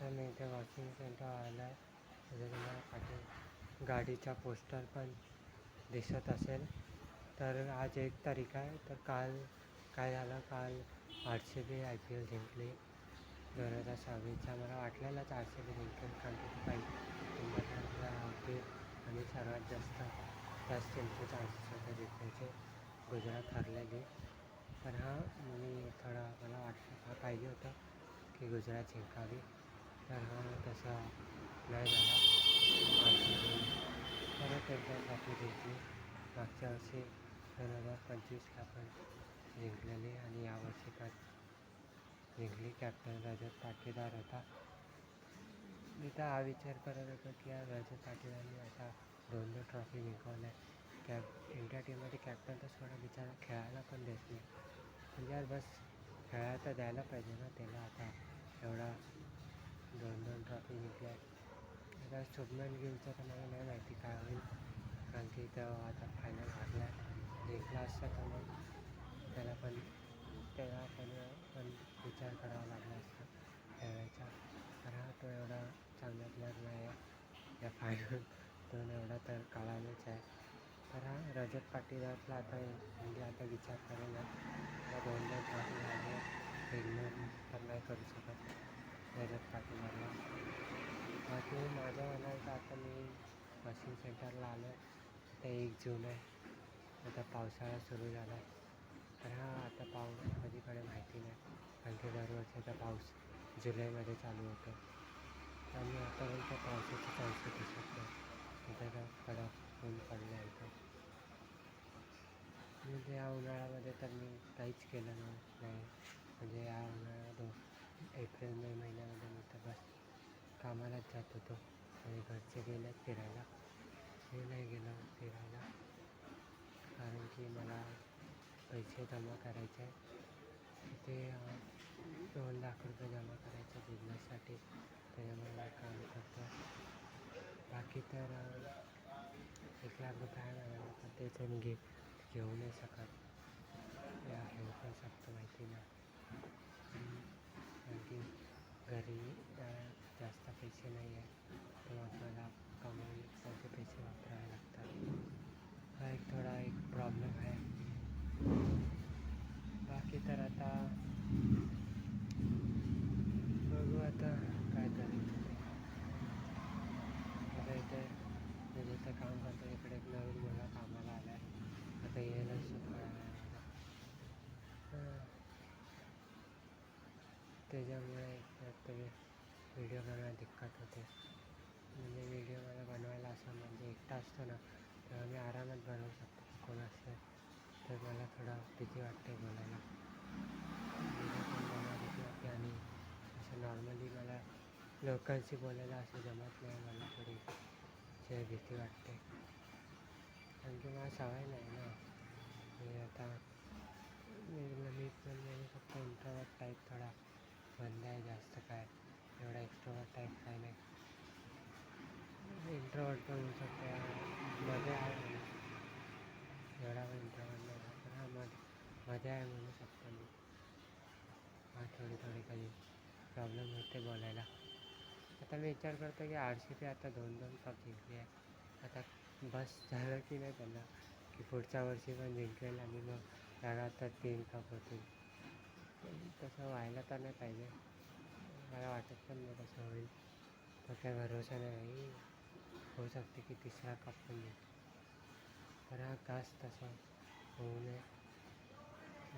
तर मी इथे washing centre आलं आहे. तिथे तुम्हाला पाठी गाडीचा पोस्टर पण दिसत असेल. तर आज 1 तारीख आहे. तर काल काय झालं, काल RCB IPL जिंकली 2026चा. मला वाटलेलंच RCB जिंकेल, कारण की ती इंडियातल्या अगदी आणि सर्वात जास्त त्याच टीमचे चान्सेस होते जिंकण्याचे. गुजरात हरलेली. पण मी मला पाहिजे होतं की गुजरात जिंकावी. तर तसं नाही झाला. RCB परत एकदा ट्रॉफी जिंकली. मागच्या वर्षी 2025ला पण जिंकलेली आणि यावर्षी पण जिंकली. कॅप्टन रजत पाटीदार होता. मी तर हा विचार करत होतो की रजत पाटीदारने आता 2 ट्रॉफी जिंकवल्या. इंडिया टीममध्ये कॅप्टन तर सोडा, बिचारा खेळायला पण देत नाही. म्हणजे यार बस खेळायला तर द्यायला पाहिजे ना त्याला. आता एवढा 2 ट्रॉफी जिंकल्या. आता शुभमन गिलचं तर मला नाही माहिती काय होईल, कारण की तो आता फायनल हारला. जिंकला असता तर मग त्याला पण विचार करावा लागला असता खेळायचा. तर तो एवढा चांगला प्लेअर नाही आहे. या फायनलतून एवढा तर कळालंच आहे. तर रजत पाटीदारला आता इंडिया आता विचार करेल. आता 2 ट्रॉफी झाली, इग्नोर तर नाही करू शकत रजत पाटीदारला. बाकी माझं म्हणायचं, आता मी वॉशिंग सेंटरला आलो आहे. आता 1 जून आहे. आता पावसाळा सुरू झाला आहे. तर आता पाऊस कधी पडेल माहिती नाही, कारण की दरवर्षीचा पाऊस जुलैमध्ये चालू होतो. आणि आतापर्यंत पावसाचे चान्सेस दिसत नाही. इथं कडक ऊन पडलं आहे इथं. म्हणजे या उन्हाळ्यामध्ये तर मी काहीच केलं नाही. म्हणजे या उन्हाळ्यात एप्रिल-मे महिन्यामध्ये मी तर बस कामालाच जात होतो. आणि घरचे गेलेत फिरायला, मी नाही गेलो फिरायला, कारण की मला पैसे जमा करायचे आहे. तिथे 2 लाख रुपये जमा करायचे बिझनेससाठी. त्याच्यामुळे मी काम करतो. बाकी तर 1 लाख रुपये आहे माझ्याकडे, पण त्याचे मी घेऊ नाही शकत. या घेऊ पण शकतो माहिती नाही, कारण की घरी जास्त पैसे नाही आहे. तर मग मला कमवून त्याचे पैसे वापरावे लागतात. हा एक प्रॉब्लेम आहे. बाकी तर आता बघू आता काय करायचं ते. आता इथे मी जिथे काम करतो इकडे एक नवीन मुलगा कामाला आला आहे. आता यायला शिकवायला आहे मला. त्याच्यामुळे तरी व्हिडिओ बनवायला दिक्कत होते. म्हणजे व्हिडिओ मला बनवायला असं म्हणजे एकटा असतो ना, तेव्हा मी आरामात बनवू शकतो. कोण असेल तर मला थोडं भीती वाटते बोलायला. व्हिडिओ पण बनवायला भीती वाटते. आणि असं नॉर्मली मला लोकांशी बोलायला असं जमत नाही. मला थोडी भीती वाटते, कारण की मला सवय नाही ना. आता मी फक्त इंट्रोवर्ट टाईप थोडा बंद आहे. जास्त काय एवढा एक्स्ट्रोवर्ट टाईप काय नाही. इंट्रोवर्ट पण होऊ शकते, मध्ये आहे म्हणून. एवढा पण इंट्रोवर्ट नाही, पण मध्ये आहे म्हणू शकतो मी. थोडी काही प्रॉब्लेम होते बोलायला. आता मी विचार करतो की RCB आता 2 कप जिंकली आहे. आता बस झालं की नाही त्यांना, की पुढच्या वर्षी पण जिंकेल आणि मग लगातार 3 कप होतील. तसं व्हायला तर नाही पाहिजे. मला वाटत पण नाही तसं होईल. तर काय भरोसा नाही. होऊ शकते की 3रा कप पण येईल. तर काश तसं होऊ नये.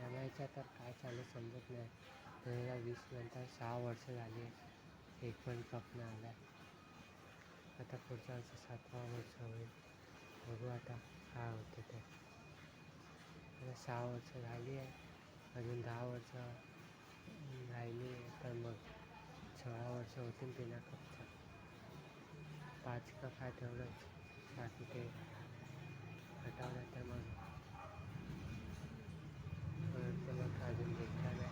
MIच्या तर काय चालू समजत नाही. 2020 नंतर 6 वर्ष झाली आहे, एक पण कप नाही आला आहे. आता पुढच्या वर्षी 7वं वर्ष होईल. बघू आता काय होते ते. आता 6 वर्ष झाली आहे, अजून 10 वर्ष राहिली आहे. तर मग 16 वर्ष होतील बिना कपचं. 5 कप आहे तेवढंच. बाकी ते हटवलं तर मग अजून जिंकला नाही